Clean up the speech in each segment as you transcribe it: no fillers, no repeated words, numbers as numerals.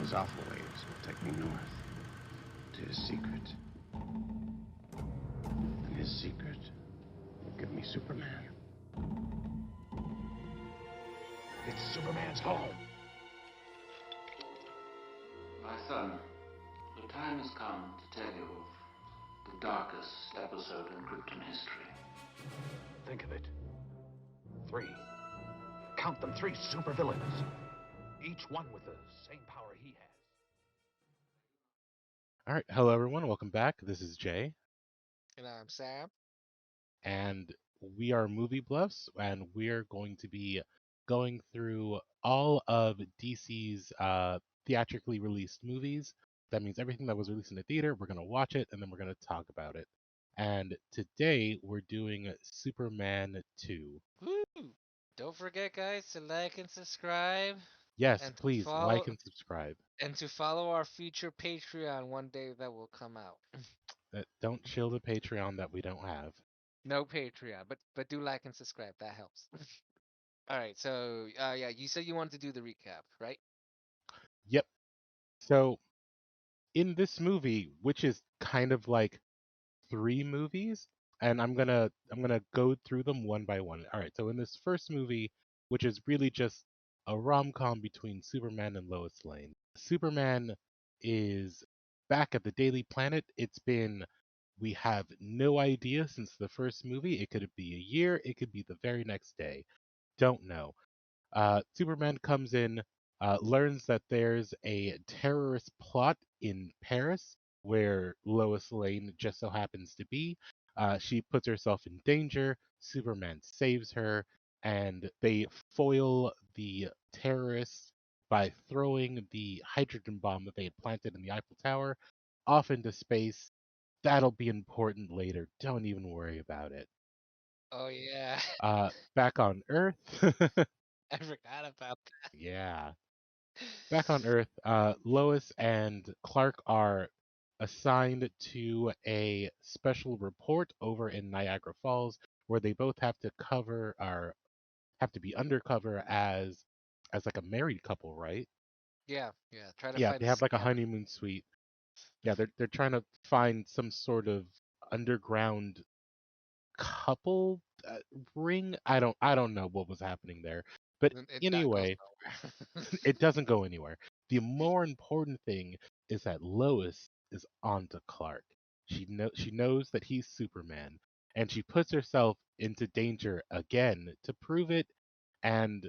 Those alpha waves will take me north to his secret. And his secret will give me Superman. It's Superman's home. My son, the time has come to tell you of the darkest episode in Krypton history. Think of it. 3. Count them, 3 supervillains. Each one with the same power he has. All right, hello everyone, welcome back. This is Jay, And I'm Sam. and we are Movie Bluffs, and we're going to be going through all of DC's theatrically released movies. That means everything that was released in the theater, we're going to watch it, and then we're going to talk about it. And today we're doing Superman 2. Woo! Don't forget, guys, to like and subscribe, Yes, and to please follow like and subscribe. our future Patreon one day that will come out. Don't shield a Patreon that we don't have. No Patreon, but do like and subscribe. That helps. All right, so yeah, you said you wanted to do the recap, right? Yep. So in this movie, which is kind of like 3 movies, and I'm gonna go through them one by one. All right, so in this first movie, which is really just a rom-com between Superman and Lois Lane, Superman is back at the Daily Planet. We have no idea since the first movie. It could be a year, it could be the very next day. Don't know. Superman comes in, learns that there's a terrorist plot in Paris where Lois Lane just so happens to be. She puts herself in danger. Superman saves her, and they foil the terrorists by throwing the hydrogen bomb that they had planted in the Eiffel Tower off into space. That'll be important later. Don't even worry about it. Oh yeah, Back on Earth. I forgot about Yeah. Back on Earth, Lois and Clark are assigned to a special report over in Niagara Falls, where they both have to have to be undercover as like a married couple, right? Yeah. Try to Yeah, find they a have like a scam. honeymoon suite. Yeah, they're trying to find some sort of underground couple ring. I don't know what was happening there, but That goes anyway, nowhere. it doesn't go anywhere. The more important thing is that Lois is onto Clark. She knows that he's Superman, and she puts herself into danger again to prove it. And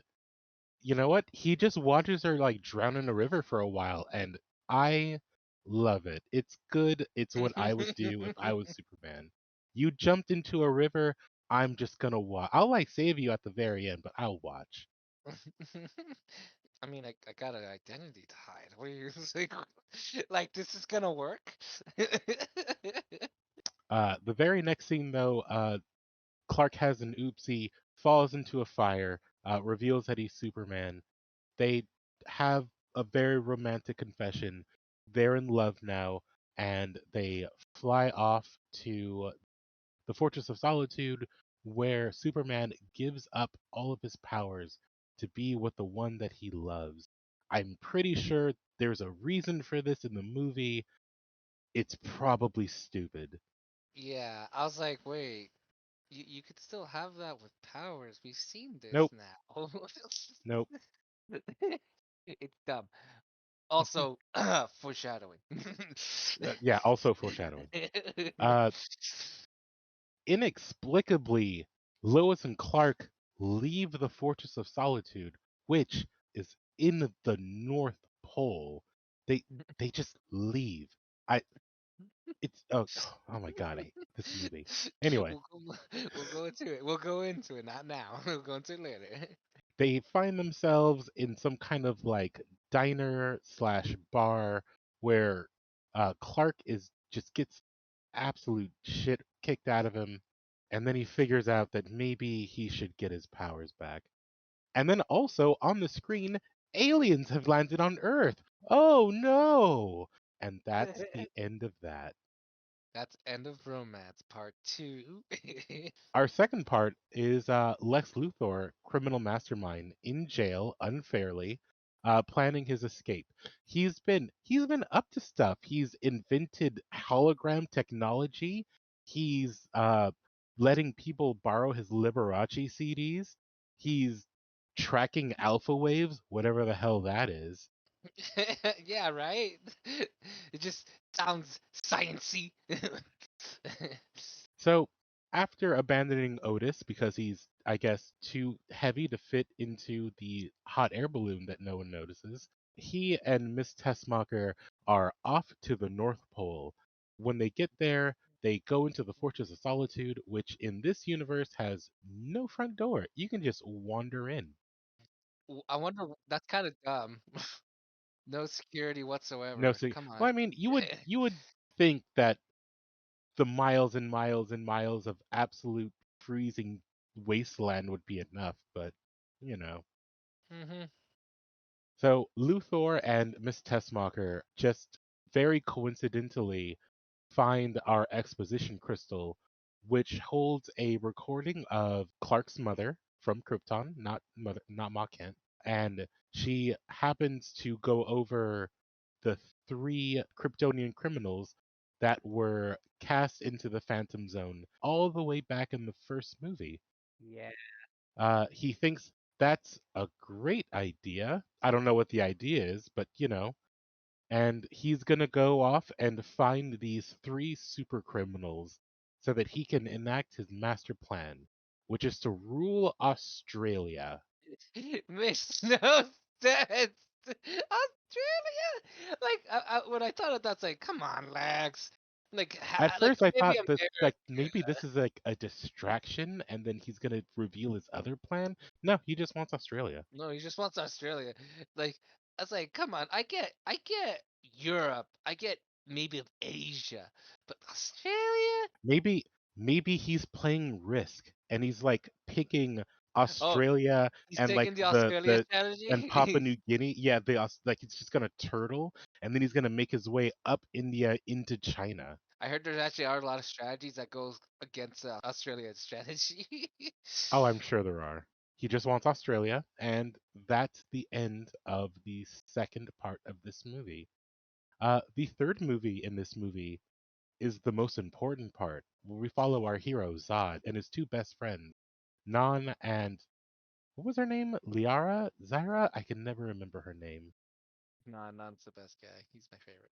you know what? He just watches her like drown in a river for a while, and I love it. It's good. It's what I would do if I was Superman. You jumped into a river. I'm just gonna watch. I'll like save you at the very end, but I'll watch. I mean, I got an identity to hide. What are you like? Like this is gonna work? The very next scene, though, Clark has an oopsie, falls into a fire, reveals that he's Superman. They have a very romantic confession. They're in love now, and they fly off to the Fortress of Solitude, where Superman gives up all of his powers to be with the one that he loves. I'm pretty sure there's a reason for this in the movie. It's probably stupid. Yeah, I was like, wait, you could still have that with powers. We've seen this Nope, now. nope. It's dumb. Also, foreshadowing. Yeah, also foreshadowing. Uh, Inexplicably, Lois and Clark leave the Fortress of Solitude, which is in the North Pole. They they just leave. I it's oh my god, I hate this movie. Anyway, We'll go into it. We'll go into it. Not now. We'll go into it later. they find themselves in some kind of like diner slash bar where Clark is just gets absolute shit kicked out of him, and then he figures out that maybe he should get his powers back. And then also on the screen, aliens have landed on Earth. Oh no! And that's the end of that. That's End of Romance Part 2. Our second part is Lex Luthor, criminal mastermind, in jail unfairly. planning his escape. He's been up to stuff. He's invented hologram technology. He's letting people borrow his Liberace CDs. He's tracking alpha waves, whatever the hell that is. Yeah, right. It just sounds sciency. So after abandoning Otis because he's, I guess, too heavy to fit into the hot air balloon that no one notices, he and Miss Tessmacher are off to the North Pole. When they get there, they go into the Fortress of Solitude, which in this universe has no front door. You can just wander in. I wonder. That's kind of dumb. No security No, whatsoever. so Come on. well, I mean, you would think that the miles and miles and miles of absolute freezing wasteland would be enough, but you know. Hmm. So Luthor and Miss Tessmacher just very coincidentally find our exposition crystal, which holds a recording of Clark's mother from Krypton, not Ma Kent, and she happens to go over the three Kryptonian criminals that were cast into the Phantom Zone all the way back in the first movie. Yeah. He thinks that's a great idea. I don't know what the idea is, but and he's gonna go off and find these three super criminals so that he can enact his master plan, which is to rule Australia. Makes no sense. Australia. Like when I thought of that's like, come on, Lex. Like At like first, I maybe thought that America. like maybe this is like a distraction, and then he's gonna reveal his other plan. No, he just wants Australia. No, he just wants Australia. Like I was like, come on. I get Europe. I get maybe Asia, but Australia. Maybe maybe he's playing Risk and he's like picking Oh, Australia he's and like taking the the Australia the and Papua strategy. New Guinea. Yeah, like it's just gonna turtle and then he's gonna make his way up India into China. I heard there actually are a lot of strategies that goes against Australia's strategy. Oh, I'm sure there are. He just wants Australia, and that's the end of the second part of this movie. The third movie in this movie is the most important part, where we follow our hero Zod and his two best friends, Nan and what was her name? Liara? Zyra? I can never remember her name. Nah, Nan's the best guy. He's my favorite.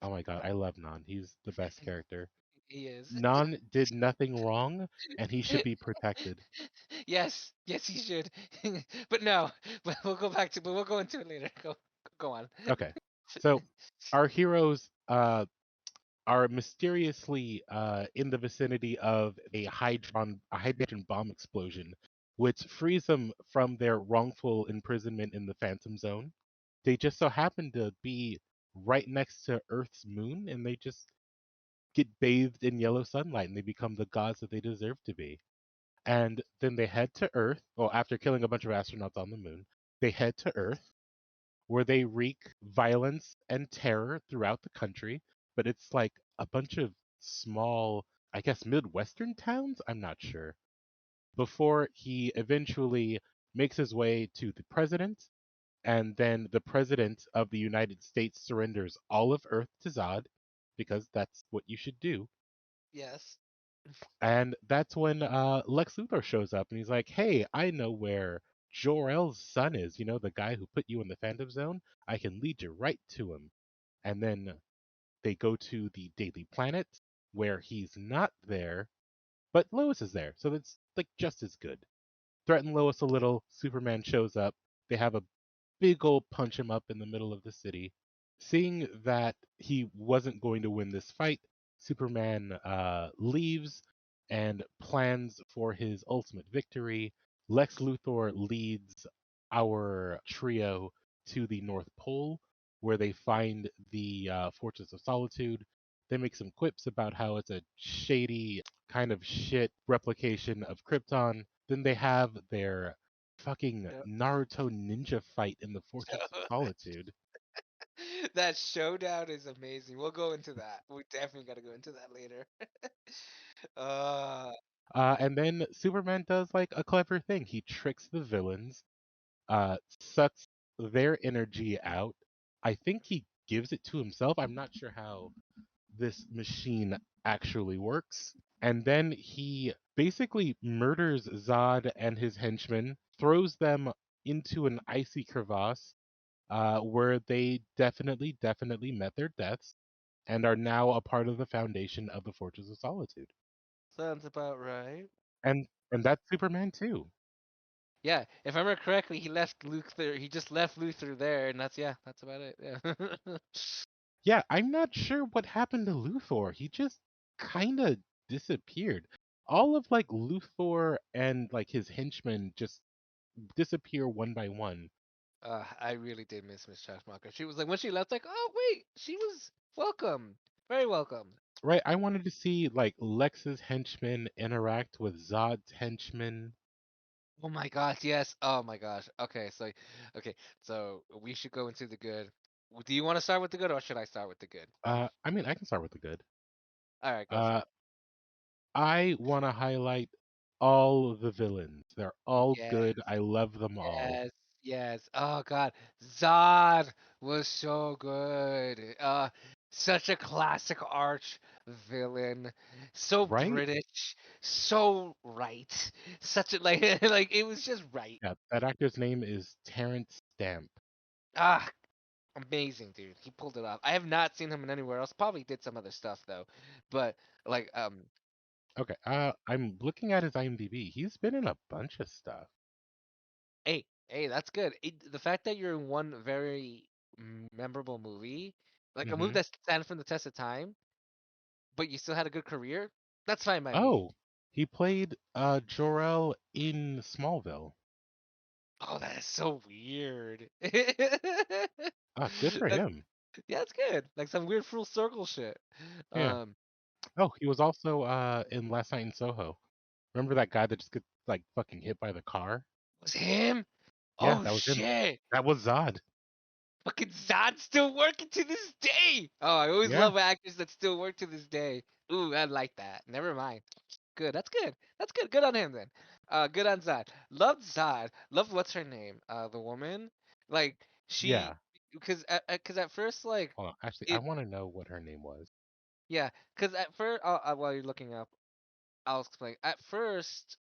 Oh my god, I love Nan. He's the best character. He is. Nan did nothing wrong, and he should be protected. Yes, yes, he should. But no, but we'll go into it later. Go on. Okay, so our heroes are mysteriously in the vicinity of a hydrogen bomb explosion, which frees them from their wrongful imprisonment in the Phantom Zone. They just so happen to be right next to Earth's moon, and they just get bathed in yellow sunlight, and they become the gods that they deserve to be. And then they head to Earth. Well, after killing a bunch of astronauts on the moon, they head to Earth, where they wreak violence and terror throughout the country. But it's like a bunch of small, I guess, Midwestern towns? I'm not sure. Before he eventually makes his way to the president, and then the president of the United States surrenders all of Earth to Zod, because that's what you should do. Yes. And that's when Lex Luthor shows up and he's like, "Hey, I know where Jor-El's son is. You know, the guy who put you in the Phantom Zone. I can lead you right to him." And then they go to the Daily Planet where he's not there, but Lois is there, so that's like just as good. Threaten Lois a little. Superman shows up. They have a big old punch him up in the middle of the city. Seeing that he wasn't going to win this fight, Superman leaves and plans for his ultimate victory. Lex Luthor leads our trio to the North Pole, where they find the Fortress of Solitude. They make some quips about how it's a shady kind of shit replication of Krypton. Then they have their fucking Yep. Naruto ninja fight in the Fortress of Solitude. That showdown is amazing. We'll go into that. We definitely got to go into that later. uh, And then Superman does like a clever thing. He tricks the villains, sucks their energy out. I think he gives it to himself. I'm not sure how this machine actually works. And then he basically murders Zod and his henchmen, throws them into an icy crevasse where they definitely met their deaths and are now a part of the foundation of the Fortress of Solitude. Sounds about right. And that's Superman too. Yeah, if I remember correctly, he left Luthor. He just left Luthor there, and that's about it. Yeah. Yeah, I'm not sure what happened to Luthor. He just kind of disappeared. All of like Luthor and like his henchmen just disappear one by one. I really did miss Miss Trashmonger. She was like when she left, like, oh wait, she was welcome, very welcome. Right, I wanted to see like Lex's henchmen interact with Zod's henchmen. Oh my gosh, yes. Oh my gosh. Okay, so we should go into the good. Do you want to start with the good, or should I start with the good? I mean, I can start with the good. All right, go for Uh, it. I want to highlight all the villains. They're all Yes, good. I love them all. yes, yes. Oh God, Zod was so good. Such a classic arch villain. So Right? British, so right. Such a like like it was just right. Yeah, that actor's name is Terrence Stamp. Ah, amazing, dude. He pulled it off. I have not seen him in anywhere else. Probably did some other stuff though, but like Okay, I'm looking at his IMDb. He's been in a bunch of stuff. hey, that's good. The fact that you're in one very memorable movie, like a movie Hmm. that stands from the test of time, but you still had a good career, that's fine by me. Oh, he played Jor-El in Smallville. Oh, that is so weird. Ah, good for That's, him. yeah, it's good. Like some weird full circle shit. Yeah. Um, Oh, he was also in Last Night in Soho. Remember that guy that just gets like fucking hit by the car? was him? Yeah, Oh that was him. shit. That was Zod. Fucking Zod's still working to this day. Oh, I always Yeah, love actors that still work to this day. Ooh, I like that. Never mind. Good. That's good. That's good. Good on him then. Good on Zod. Loved Zod. Loved what's her name? The woman. Like she, yeah. because at first like Hold on. Actually, I it, want to know what her name was. yeah. Because at first, while you're looking up, I'll explain. At first,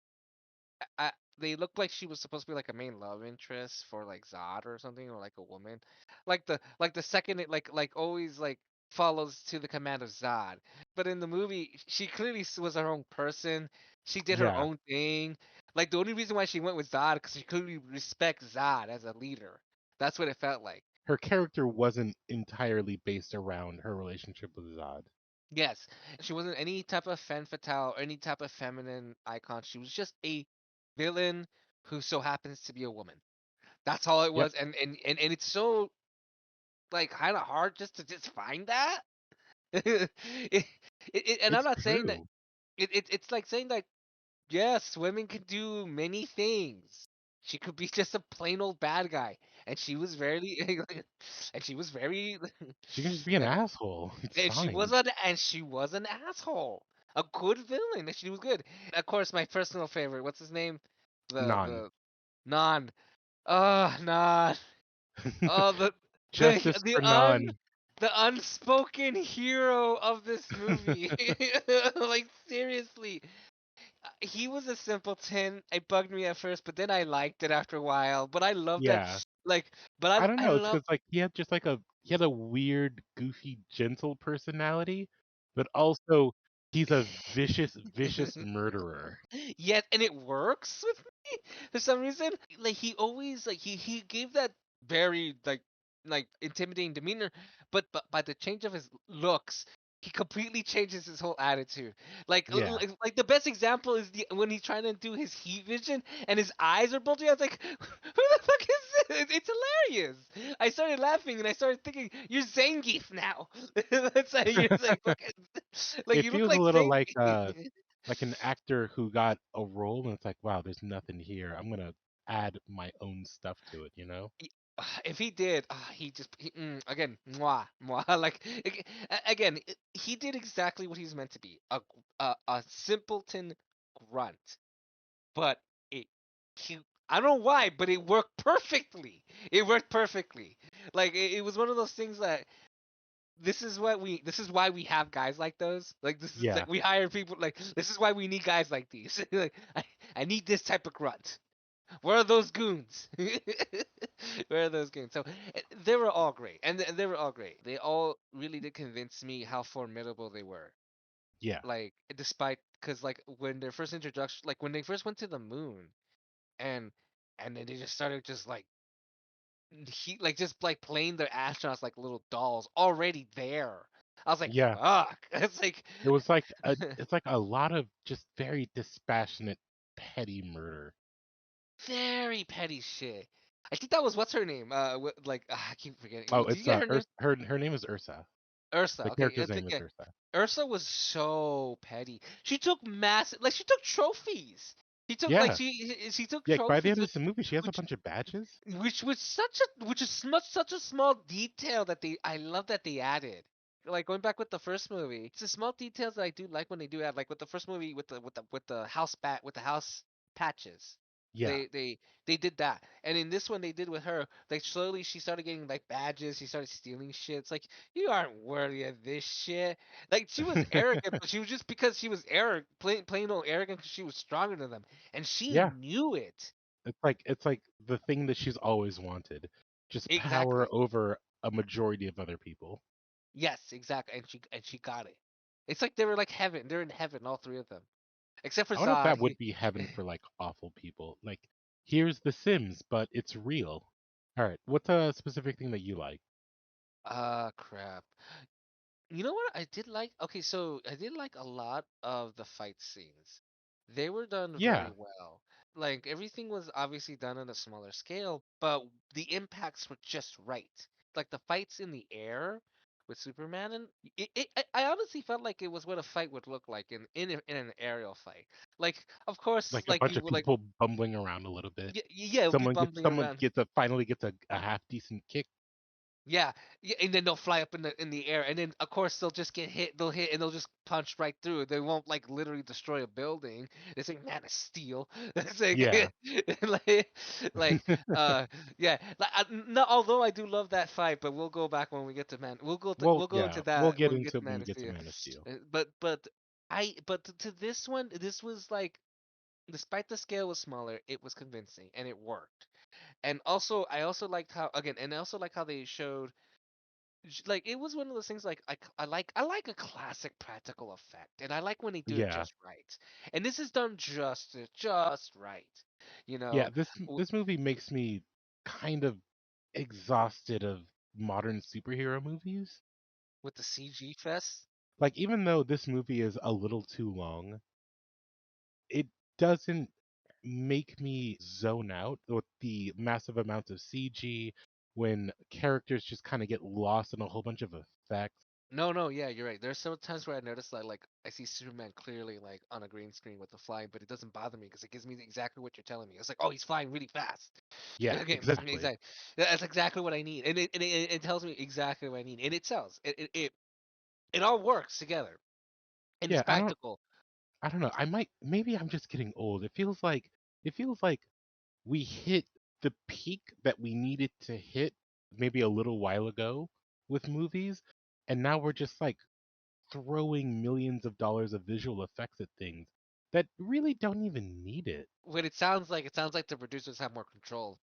I they looked like she was supposed to be like a main love interest for like Zod or something, or like a woman, like the second it like always like follows to the command of Zod. But in the movie, she clearly was her own person. She did her Yeah, own thing. Like the only reason why she went with Zod because she clearly respects Zod as a leader. That's what it felt like. her character wasn't entirely based around her relationship with Zod. Yes, she wasn't any type of femme fatale or any type of feminine icon. She was just a villain who so happens to be a woman. That's all it Yep, was, and it's so like kind of hard just to just find that. it, and I'm it's not saying that true. it's like saying that yes, women can do many things. She could be just a plain old bad guy, and she was very, and she was very, She can just be an like, asshole. It's and fine. she was an asshole, a good villain, and she was good. Of course, my personal favorite. What's his name? Non. The non. Oh, non. Oh, Justice the for Non. the unspoken hero of this movie. Like seriously, he was a simpleton. It bugged me at first, but then I liked it after a while. But I love that. Yeah. Like, but I don't I know. It's love. because like he had just like he had a weird, goofy, gentle personality, but also he's a vicious murderer. Yes, and it works with me for some reason. Like he always like he gave that very like intimidating demeanor, but by the change of his looks, he completely changes his whole attitude. Yeah. Like the best example is when he's trying to do his heat vision and his eyes are bulging. I was like, who the fuck is this? It's hilarious. I started laughing and I started thinking, you're Zangief now. That's how you're like fucking like It you look feels a like little Zangief. like an actor who got a role and it's like, wow, there's nothing here. I'm gonna add my own stuff to it, you know? If he did, again, mwah, mwah. Like again, he did exactly what he's meant to be, a simpleton grunt, but it he I don't know why, but it worked perfectly. It worked perfectly. Like it was one of those things that this is why we have guys like those. Like this is Yeah, like we hire people like this is why we need guys like these. Like I need this type of grunt. Where are those goons? Where are those goons? So they were all great, and they were all great. They all really did convince me how formidable they were. yeah, Like despite because like when their first introduction, like when they first went to the moon, and then they just started just like just like playing their astronauts like little dolls already there. I was like, yeah. fuck. It's like It was like it's like a lot of just very dispassionate, petty murder. very petty shit. I think that was what's her name? I keep forgetting. Oh, Did you it's get her name? her name is Ursa. Ursa. The Okay, character's name is yeah. Ursa. Ursa was so petty. She took massive, like she took trophies. She took like Yeah, she took yeah. By the trophies, end of this movie, she has a which bunch of badges. which which is such a small detail that they I love that they added. Like going back with the first movie, it's the small details that I do like when they do add. Like with the first movie with the house patches, Yeah, they they they did that, and in this one they did with her. Like slowly she started getting like badges. She started stealing shit. It's like you aren't worthy of this shit. Like she was arrogant, but she was just because she was plain old arrogant because she was stronger than them, and she yeah. knew it. It's like the thing that she's always wanted, just power Exactly. over a majority of other people. Yes, exactly. And she got it. It's like they were like heaven. They're in heaven, all three of them, except for I wonder if Zod. that would be heaven for like awful people. Like, here's The Sims, but it's real. All right, what's a specific thing that you like? Crap. You know what I did like? Okay, so I did like a lot of the fight scenes. They were done very Yeah, well. Like everything was obviously done on a smaller scale, but the impacts were just right. Like the fights in the air with Superman, and I honestly felt like it was what a fight would look like in an aerial fight. Like, of course, like a like bunch you of would like, people bumbling around a little bit. yeah, it would be bumbling Someone around. gets a finally gets a half decent kick. Yeah, yeah, and then they'll fly up in the air, and then of course they'll just get hit. They'll hit, and they'll just punch right through. They won't like literally destroy a building. It's like Man of Steel. It's Yeah. like, like, like, yeah. Like, no, although I do love that fight, but we'll go back when we get to Man. Well, We'll go yeah, into we'll that get when we get into to it when Man we of get to Steel. Man of Steel. But to this one, this was like, despite the scale was smaller, it was convincing and it worked. And also, I also liked how again, and I also like how they showed like it was one of those things like I like a classic practical effect, and I like when they do it Yeah. just right, and this is done just right, you Yeah, know. this movie makes me kind of exhausted of modern superhero movies. With the CG fest. Like even though this movie is a little too long, it doesn't make me zone out with the massive amounts of CG when characters just kind of get lost in a whole bunch of effects. No, no, yeah, you're right. There's some times where I notice that like I see Superman clearly like on a green screen with the flying, but it doesn't bother me because it gives me exactly what you're telling me. It's like, oh, he's flying really fast. Yeah, Okay, exactly. exactly. That's exactly what I need, and it tells me exactly what I need, and it sells. It all works together, and it's Yeah, practical. I don't know. Maybe I'm just getting old. It feels like we hit the peak that we needed to hit maybe a little while ago with movies, and now we're just like throwing millions of dollars of visual effects at things that really don't even need it. What it sounds like the producers have more control,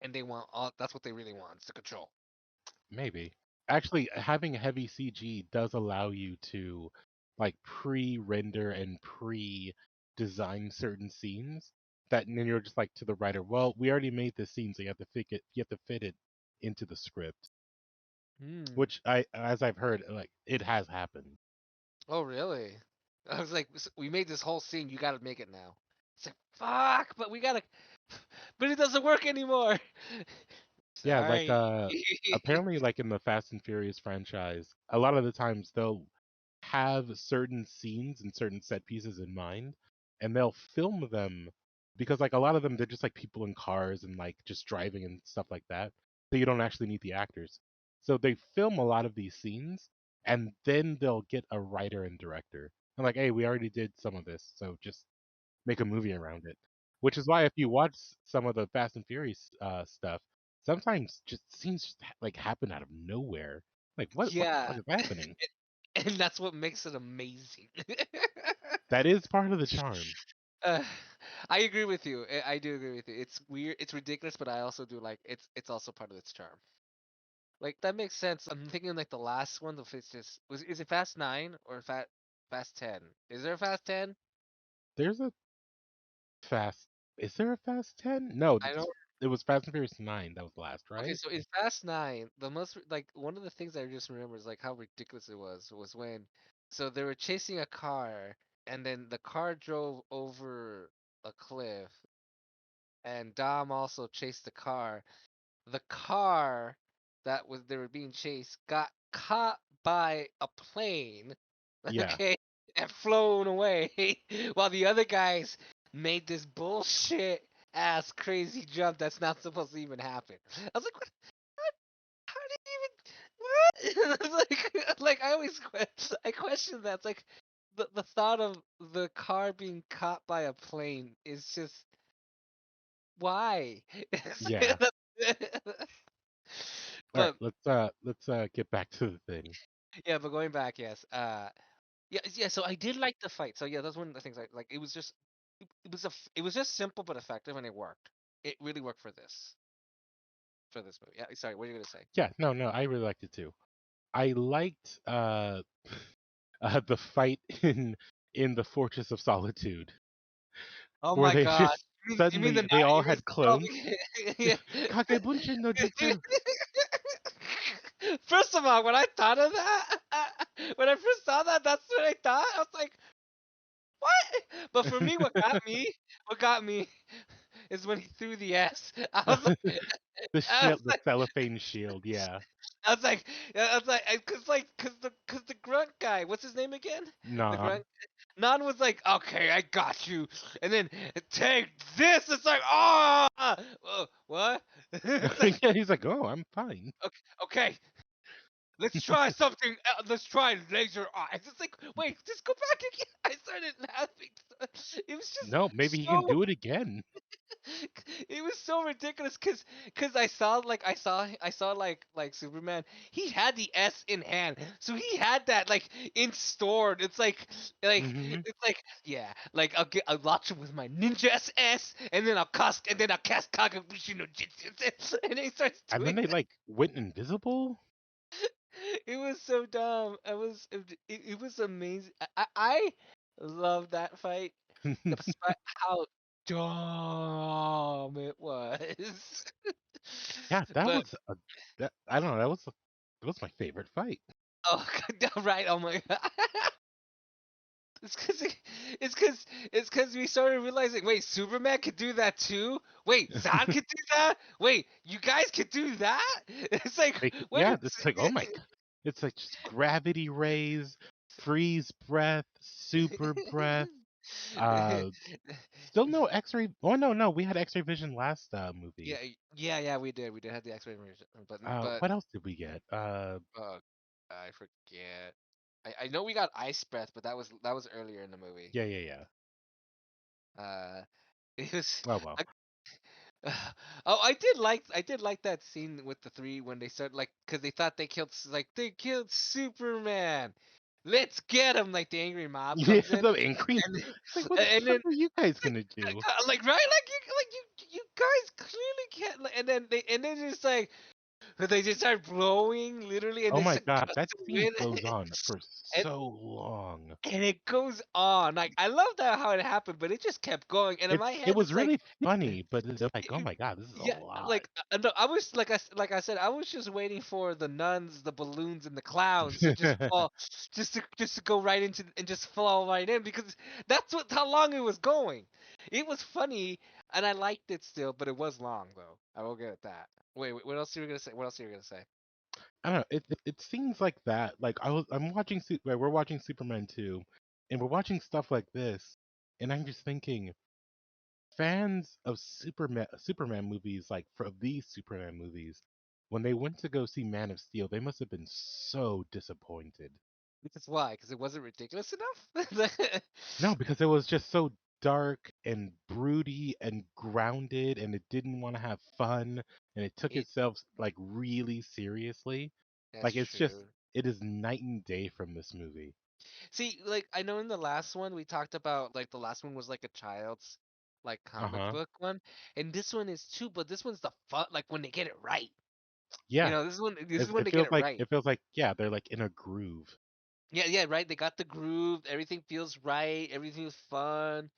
and they want all. That's what they really want, is the control. Maybe. Actually, having heavy CG does allow you to like pre-render and pre-design certain scenes that and then you're just like to the writer, well, we already made this scene, so you have to fit it into the script. Hmm. Which as I've heard, like it has happened. Oh, really? I was like, we made this whole scene. You got to make it now." It's like, fuck, but we gotta, but it doesn't work anymore. Yeah, like Sorry. apparently like in the Fast and Furious franchise, a lot of the times they'll have certain scenes and certain set pieces in mind and they'll film them because like a lot of them they're just like people in cars and like just driving and stuff like that. So you don't actually meet the actors. So they film a lot of these scenes and then they'll get a writer and director. And like, hey, we already did some of this, so just make a movie around it. which is why if you watch some of the Fast and Furious stuff, sometimes just scenes just like happen out of nowhere. Like what the Yeah, fuck is happening? and that's what makes it amazing. That is part of the charm. uh, I agree with you. I do agree with you. It's weird. It's ridiculous, but I also do like it's also part of its charm. Like that makes sense. I'm thinking like the last one. If it's just was is it Fast 9 or Fast 10? Is there a Fast 10? There's a fast. Is there a Fast 10? No, I don't. it was Fast and Furious 9. That was last, Okay, right? so in Fast 9, the most like one of the things I just remember is like how ridiculous it was when so they were chasing a car and then the car drove over a cliff and Dom also chased the car. The car that was they were being chased got caught by a plane, Yeah, okay, and flown away, while the other guys made this bullshit ass crazy jump that's not supposed to even happen. I was like, what? How did you even what? like I always I question that. It's like the thought of the car being caught by a plane is just why? yeah. All right, But let's get back to the thing. yeah, but going back, yes. Yeah, yeah. So I did like the fight. So yeah, that's one of the things I like. It was just, it was just simple but effective, and it worked. It really worked for this movie. Yeah. Sorry, what are you gonna say? Yeah, no, I really liked it too. I liked the fight in the Fortress of Solitude Oh where my they god. just You mean the suddenly they all you mean had oh, clones. yeah. Kagebunshin no Jutsu. First of all, when I thought of that, when I first saw that, that's what I thought. I was like, what? But for me, what got me, is when he threw the S. I was like, The I was shield, the like, cellophane shield, yeah. I was like, cause the grunt guy, what's his name again? The Nah. grunt. Nan was like, okay, I got you, and then take this. It's like, oh, what? It's like, Yeah, he's like, "Oh, I'm fine." okay, let's try something. Let's try laser eyes. It's like, wait, just go back again. I started laughing. It was No, maybe just he can so do it again. it was so ridiculous because I saw like Superman. He had the S in hand, so he had that like in stored. Hmm. It's like yeah, like I'll launch him with my Ninja SS, and then I'll cast Kagabushi no Jutsu, and then he starts And then doing they that. like went invisible. It was so dumb. It was amazing. I love that fight, despite how dumb it was. Yeah, that But was a that I don't know, that was my favorite fight. oh right, oh my god. It's cause it's cause we started realizing, wait, Superman could do that too? Wait, Zod could do that? Wait, you guys could do that? It's like, Like, wait a yeah, it's like, oh my god. It's like just gravity rays, freeze breath, super breath. Uh, Still no X-ray. Oh no, we had X-ray vision last movie. yeah, yeah, we did have the X-ray version, but What else did we get? uh, I forget. I know we got ice breath, but that was earlier in the movie. Yeah. Uh, it was. Oh well. I, oh, I did like that scene with the three when they started like because they thought they killed Superman. Let's get him! Like the angry mob Yeah, comes in, the increase. and It's like, what the and fuck then are you guys gonna do? like right like you guys clearly can't and then it's like they just start blowing literally, and Oh they my just god, gust that the scene wind, goes on for and so long. it goes on. Like I love that how it happened, but it just kept going. And in my It head, was it's like, really funny, but it's like, oh it- my god, this is a yeah, lot. like no, I was like I said, I was just waiting for the nuns, the balloons, and the clowns to just fall, just to go right into and just fall right in because that's what how long it was going. It was funny, and I liked it still, but it was long though. I will get that. Wait, what else are you gonna say? What else are you gonna say? I don't know. It seems like that. Like I'm watching we're watching Superman 2, and we're watching stuff like this, and I'm just thinking, fans of Superman movies, like for these Superman movies, when they went to go see Man of Steel, they must have been so disappointed. Because why? Because it wasn't ridiculous enough. No, because it was just so. dark and broody and grounded, and it didn't want to have fun, and it took It itself like really seriously. That's Like it's just true. it is night and day from this movie. See, like I know in the last one we talked about like the last one was like a child's like comic Uh-huh. book one, and this one is too, but this one's the fun like when they get it right. Yeah. This is when It they get feels it like right. yeah, they're like in a groove. Yeah, yeah, right. They got the groove. Everything feels right. Everything's fun.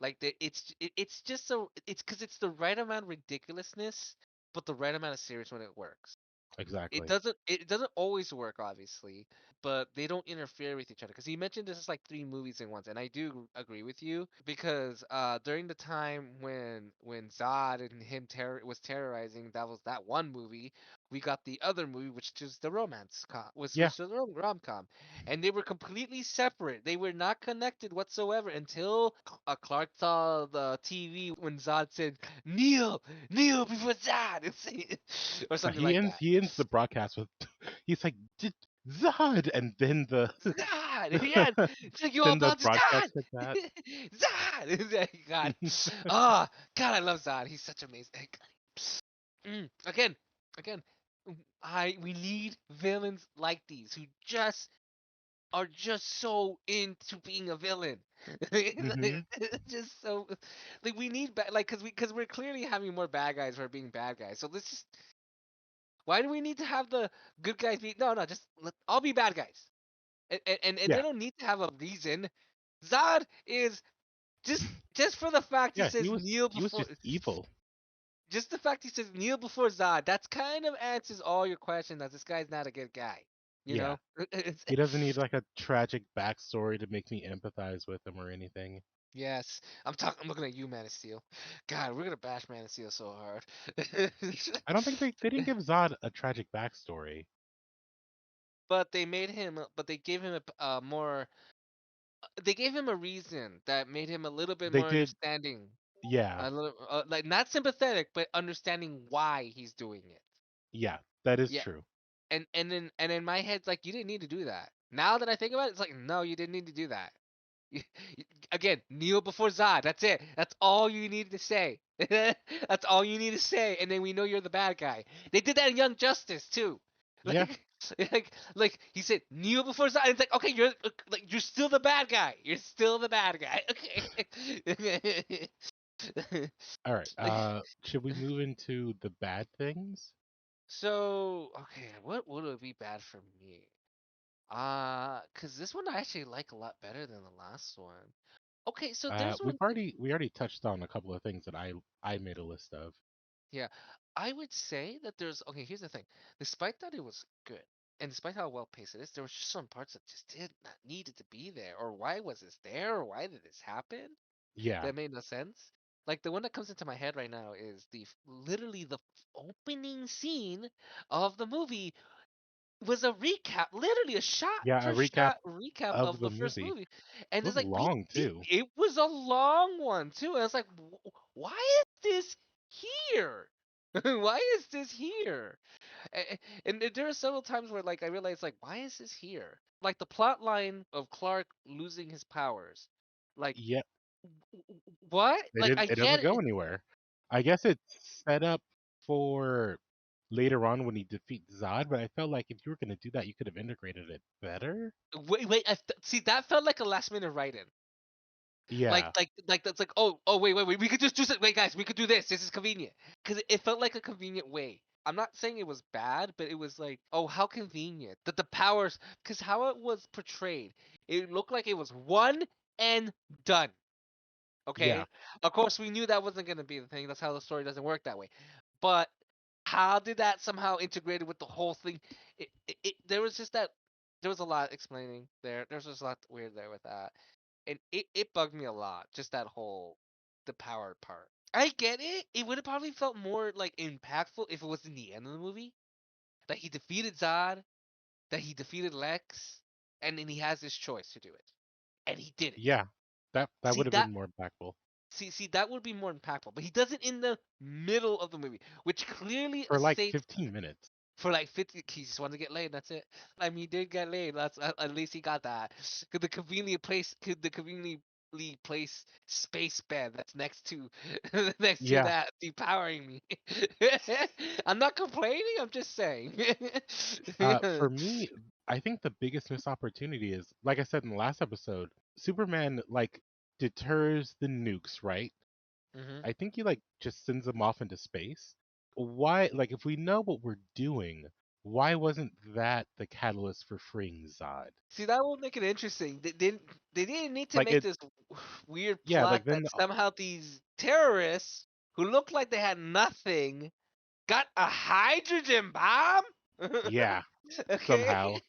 Like it's just so it's because it's the right amount of ridiculousness, but the right amount of serious when it works. Exactly. It doesn't always work, obviously, but they don't interfere with each other. Because you mentioned this is like three movies in one, and I do agree with you because during the time when Zod and him was terrorizing, that was that one movie. We got the other movie, which is the Yeah. which was the rom com, and they were completely separate. They were not connected whatsoever until Clark saw the TV when Zod said, "Kneel, kneel before Zod," or something like that. He ends the broadcast with he's like Zod, and then the Zod! Yeah, it's like you're then the about to broadcast Zod! said that. Zod! It's like, God. Ah, God, I love Zod. He's such amazing. Again, again, we need villains like these who just are just so into being a villain. Hmm. Just so like we need like because we're clearly having more bad guys for being bad guys. So let's just why do we need to have the good guys be no just all be bad guys and they Yeah. don't need to have a reason. Zod is just just for the fact he Yeah, says kneel he was before just evil. just the fact he says kneel before Zod, that's kind of answers all your questions that this guy's not a good guy. You Yeah. know? It's, He doesn't need like a tragic backstory to make me empathize with him or anything. yes. I'm looking at you, Man of Steel. God, we're gonna bash Man of Steel so hard. I don't think they didn't give Zod a tragic backstory. But they made him but they gave him a more they gave him a reason that made him a little bit They more did, understanding. yeah. A little like not sympathetic, but understanding why he's doing it. Yeah, that is Yeah, true. and in my head, it's like you didn't need to do that. Now that I think about it, it's like no, you didn't need to do that. Again, kneel before Zod. That's it. That's all you need to say. That's all you need to say, and then we know you're the bad guy. They did that in Young Justice too. Yeah. Like he said, kneel before Zod. And it's like okay, you're still the bad guy. You're still the bad guy. Okay. All right. Like, Should we move into the bad things? so okay, what would it be bad for me? Cause this one I actually like a lot better than the last one. Okay, so there's one thing. We already touched on a couple of things that I made a list of. Yeah, I would say that there's okay. Here's the thing. Despite that it was good, and despite how well paced it is, there was just some parts that just did not needed to be there. Or why was this there? Or why did this happen? Yeah. That made no sense. Like the one that comes into my head right now is literally the opening scene of the movie was a recap, literally a shot Yeah, a for recap shot recap of of the the first movie. movie, and It it's was like long too. it was a long one too, and it's like, why is this here? Why is this here? And there are several times where like I realized like, why is this here? Like the plot line of Clark losing his powers, like Yeah, what? Like I it doesn't get go it. anywhere. I guess it's set up for later on when he defeats Zod, but I felt like if you were gonna do that, you could have integrated it better. Wait, see that felt like a last minute write-in. Yeah. Like that's like wait we could just do wait guys we could do this is convenient because it felt like a convenient way. I'm not saying it was bad, but it was like oh how convenient that the powers because how it was portrayed it looked like it was one and done. Yeah. Okay, of course we knew that wasn't going to be the thing. That's how the story doesn't work that way. But how did that somehow integrated with the whole thing? There was just that there was a lot explaining there. There's just a lot weird there with that and it bugged me a lot. Just that whole the power part. I get it. It would have probably felt more like impactful if it was in the end of the movie that he defeated Zod, that he defeated Lex, and then he has this choice to do it, and he did it. Yeah. That See would have that. been more impactful. See that would be more impactful, but he does it in the middle of the movie, which clearly For like states 15 minutes. for like 50 he just wanted to get laid, that's it. I mean he did get laid, that's at least he got that. Could the convenient place could the conveniently permanently place space bed that's next to next to Yeah. that depowering me. I'm not complaining. I'm just saying. For me, I think the biggest missed opportunity is, like I said in the last episode, Superman like deters the nukes, right? hmm I think he like just sends them off into space. Why, like, if we know what we're doing, why wasn't that the catalyst for freeing Zod? See, that will make it interesting. They didn't need to Like make it, this weird yeah, plot like then, that somehow these terrorists who looked like they had nothing got a hydrogen bomb. yeah, Okay. somehow,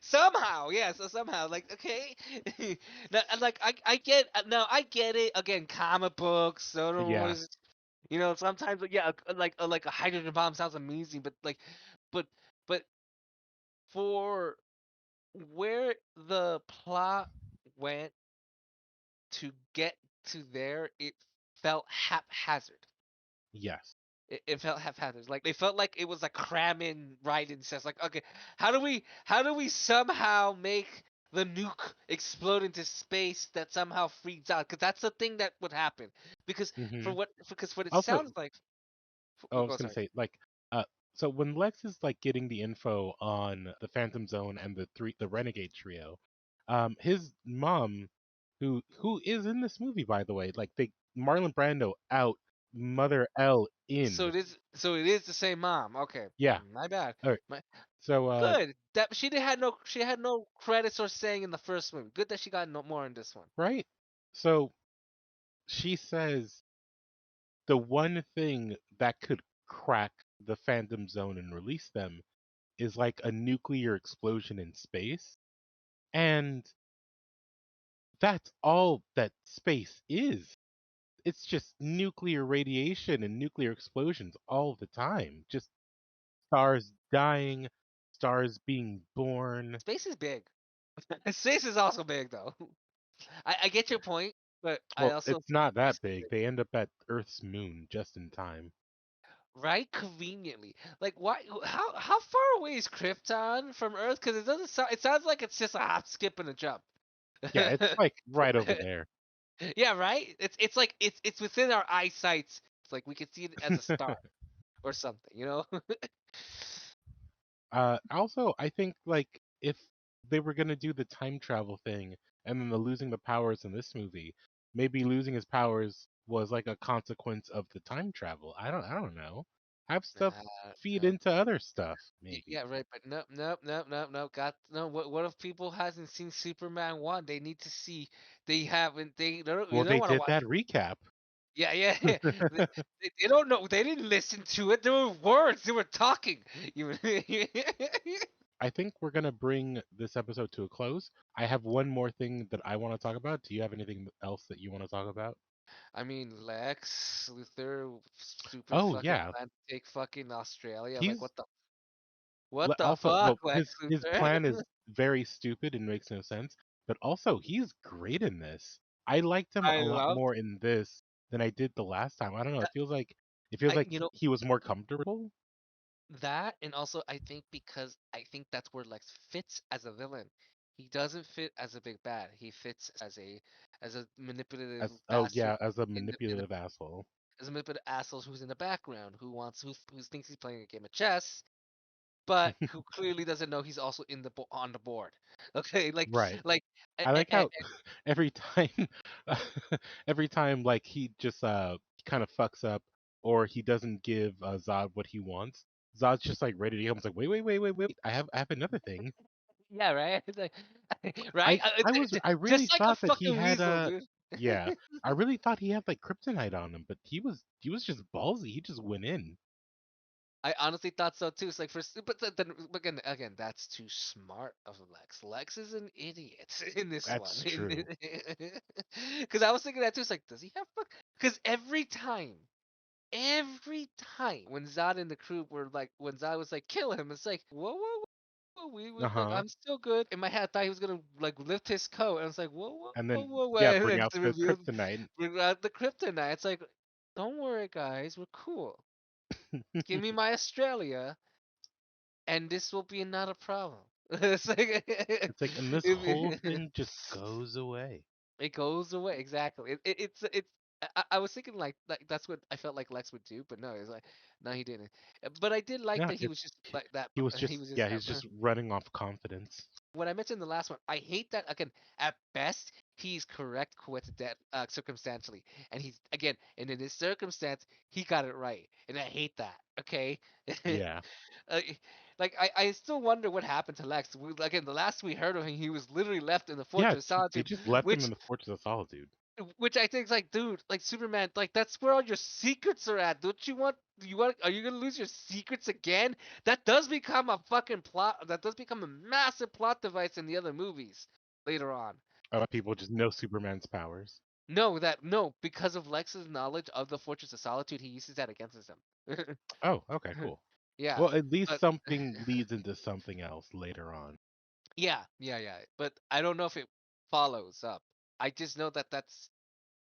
Somehow, yeah. So somehow, like, okay. Now, like, I get, no, I get it. Again, comic books. So don't yeah, always, sometimes, like, yeah, like a hydrogen bomb sounds amazing, but like, but but for where the plot went to get to there, it felt haphazard. yes, It felt haphazard. Like they felt like it was a cramming right in sense. Like, okay, how do we somehow make the nuke explode into space that somehow freaks out? Because that's the thing that would happen. Because hmm because what it Also, sounds like. oh, I was Go, gonna sorry. say, like, so when Lex is like getting the info on the Phantom Zone and the Renegade Trio, his mom, who is in this movie, by the way, like they Marlon Brando out, Mother L in, So it is the same mom. Okay, yeah. my bad. All right. My So, Good. That she had no credits or saying in the first movie. Good that she got no more in this one. right. So she says the one thing that could crack the Phantom Zone and release them is like a nuclear explosion in space. And that's all that space is. It's just nuclear radiation and nuclear explosions all the time. Just stars dying, stars being born. Space is big. Space is also big though. I get your point, but I Well, also it's think not space that is big. big. They end up at Earth's moon just in time. Right? Conveniently. Like why how far away is Krypton from Earth? Because it doesn't sound it sounds like it's just a hop, skip, and a jump. Yeah, it's like right over there. Yeah, right? It's like it's within our eyesight. It's like we can see it as a star or something. Also, I think like if they were gonna do the time travel thing and then the losing the powers in this movie, maybe losing his powers was like a consequence of the time travel. I don't know. Have stuff feed No. into other stuff, Yeah, maybe. right, but nope, nope, nope, nope, nope. Got no. What if people hasn't seen Superman 1? They need to see. They haven't. You Well, don't they want to did watch. that recap. Yeah, yeah. They don't know. They didn't listen to it. There were words. They were talking. You. I think we're gonna bring this episode to a close. I have one more thing that I want to talk about. Do you have anything else that you want to talk about? I mean, Lex Luthor, stupid Oh fucking yeah, plan to take fucking Australia. Like, he's what the also, fuck, well, Lex his Luthor? plan is very stupid and makes no sense, but also he's great in this. I liked him I a lot love more in this than I did the last time. I don't know. that. It feels like You know, he was more comfortable. that, and also I think because I think that's where Lex fits as a villain. He doesn't fit as a big bad. He fits as a manipulative As oh bastard yeah, as a in the manipulative asshole. as a manipulative asshole who's in the background, who thinks he's playing a game of chess, but who clearly doesn't know he's also on the board. Okay, Right. like I like how every time every time like he just kind of fucks up or he doesn't give Zod what he wants, Zod's just like ready to go. He's like, wait. I have another thing. yeah, right. It's like, right. I I really Just like a thought that he fucking had weasel, dude. yeah. I really thought he had like kryptonite on him, but he was just ballsy. He just went in. I honestly thought so too. It's like then again, that's too smart of Lex. Lex is an idiot in this one. That's true. Because I was thinking that too. It's like, does he have fuck? Because every time when Zod and the crew were like, when Zod was like, kill him, it's like, whoa, like, Uh-huh. I'm still good. In my head, I thought he was gonna like lift his coat, and I was like, And then whoa, yeah, and bring then out to the reveal, kryptonite. bring out the kryptonite. It's like, don't worry, guys, we're cool. Give me my Australia, and this will be not a problem. It's like, It's like and this whole thing just goes away. It goes away exactly. It's. I was thinking like that's what I felt like Lex would do, but no, it's like no, he didn't. But I did like Yeah, that he was just like that. he was He just was just yeah, he's just running off confidence. what I mentioned in the last one. I hate that again. At best, he's correct coincident circumstantially, and he's again, and in this circumstance, he got it right, and I hate that. Okay. Yeah. Uh, like I still wonder what happened to Lex. Again, the last we heard of him, he was literally left in the Yeah, Fortress of they Solitude, just left him which in the Fortress of Solitude. I think is like, dude, like Superman, like that's where all your secrets are at. Don't you want? You want? Are you gonna lose your secrets again? That does become a fucking plot. That does become a massive plot device in the other movies later on. People just know Superman's powers. No, because of Lex's knowledge of the Fortress of Solitude, he uses that against him. Oh, okay, cool. Yeah, Well, at least but something leads into something else later on. yeah. But I don't know if it follows up. I just know that that's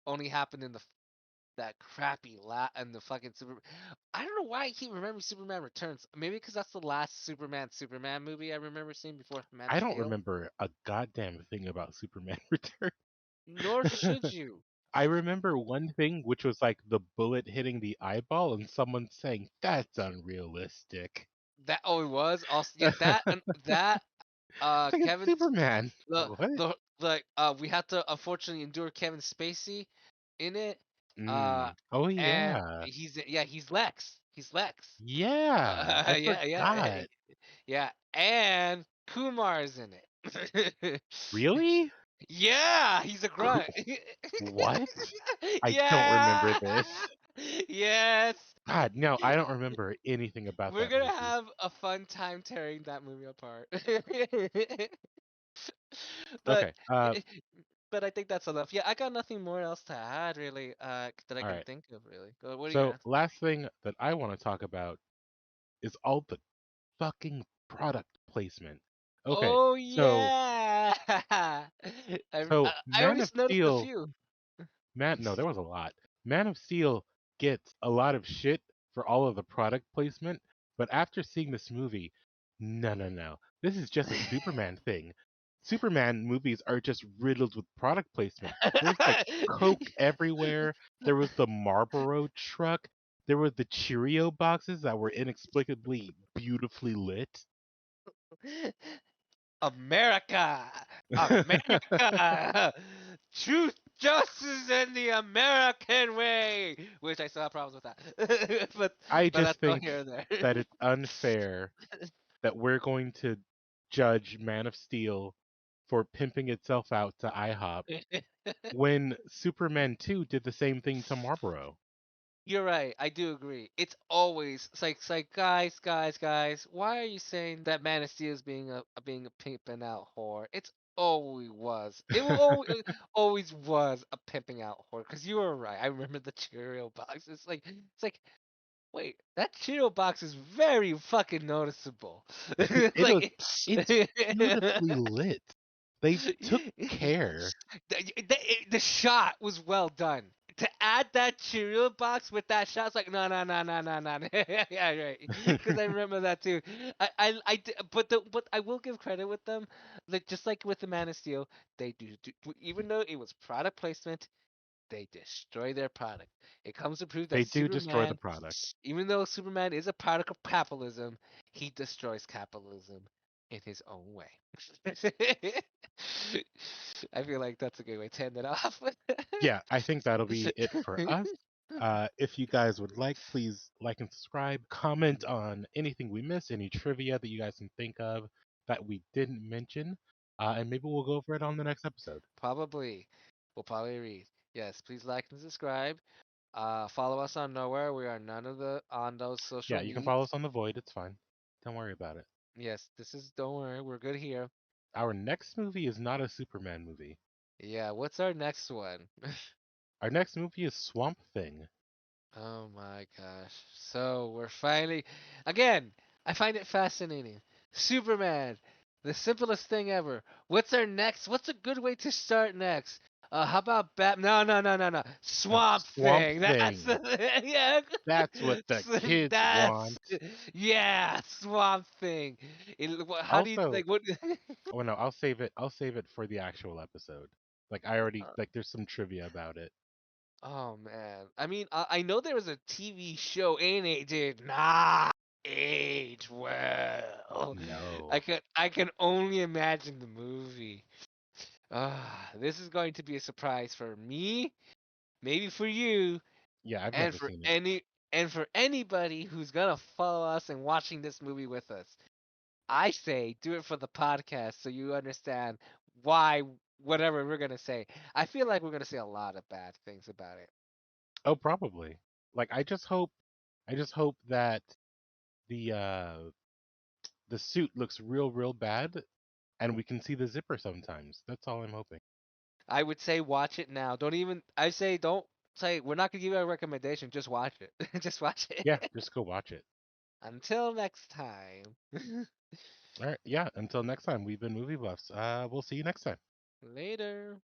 only happened in that crappy and the fucking Super. I don't know why I keep remembering Superman Returns. Maybe because that's the last Superman movie I remember seeing before Man I of don't Steel. remember a goddamn thing about Superman Return. Nor should you. I remember one thing, which was like the bullet hitting the eyeball and someone saying, "That's unrealistic." That it was also yeah that and that It's like, it's Kevin Superman. the What? we had to unfortunately endure Kevin Spacey in it. Uh, Oh, and yeah. he's Lex. He's Lex. Yeah, I Yeah. forgot. Yeah, and Kumar's in it. Really? Yeah, he's a grunt. What? I don't remember Yeah. this. Yes. God, no, I don't remember anything about We're that gonna movie. have a fun time tearing that movie apart. But Okay, but I think that's enough. Yeah, I got nothing more else to add really that I all can right. think of really. What are you So, gonna last thing that I want to talk about is all the fucking product placement. Okay, Oh so yeah. I Man already of noticed a Steel, few. no, there was a lot. Man of Steel gets a lot of shit for all of the product placement, but after seeing this movie, no. This is just a Superman thing. Superman movies are just riddled with product placement. There's like Coke everywhere. There was the Marlboro truck. There were the Cheerio boxes that were inexplicably beautifully lit. America, America, truth, justice, and the American way. Which I still have problems with that, I but just that's all think here and there. that it's unfair that we're going to judge Man of Steel for pimping itself out to IHOP when Superman 2 did the same thing to Marlboro. You're right. I do agree. It's like guys. Why are you saying that Man of Steel is being a pimping out whore? It's always was. It always was a pimping out whore. Cause you were right. I remember the Cheerio box. It's like wait, that Cheerio box is very fucking noticeable. It was Like it's beautifully lit. They took care. the shot was well done. To add that Cheerio box with that shot, it's like no. Yeah, right. Because I remember that too. But I will give credit with them. Like just like with the Man of Steel, they do even though it was product placement, they destroy their product. It comes to prove They that do destroy the Superman, product. even though Superman is a product of capitalism, he destroys capitalism in his own way. I feel like that's a good way to end it off. Yeah, I think that'll be it for us. If you guys would like, please like and subscribe. Comment on anything we missed, any trivia that you guys can think of that we didn't mention, and maybe we'll go over it on the next episode. Probably. We'll probably read. Yes, please like and subscribe. Follow us on nowhere. We are none of the on those social Yeah, you can follow us medias. on the Void. It's fine. Don't worry about it. Yes, this is don't worry, we're good here. Our next movie is not a Superman movie. Yeah, what's our next one? Our next movie is Swamp Thing. Oh my gosh. So we're finally again, I find it fascinating. Superman, the simplest thing ever. What's our next? What's a good way to start next? How about No. No, Swamp Swamp Thing. That's Thing. yeah. That's what the kids That's want. yeah, Swamp Thing. How do you Also, like what oh no, I'll save it. I'll save it for the actual episode. Like I already Uh, like there's some trivia about it. oh man, I mean, I know there was a TV show and it did not age well. No. I can only imagine the movie. This is going to be a surprise for me, maybe for you, Yeah, I've and never for seen it. anybody who's gonna follow us and watching this movie with us. I say do it for the podcast so you understand why whatever we're gonna say. I feel like we're gonna say a lot of bad things about it. Oh, probably. Like I just hope that the suit looks real bad and we can see the zipper sometimes. That's all I'm hoping. I would say watch it now. Don't even I say don't say we're not gonna give you a recommendation, just watch it. Just watch Yeah, it. just go watch it. Until next time. All right. Yeah, until next time, we've been Movie Buffs. We'll see you next time. Later.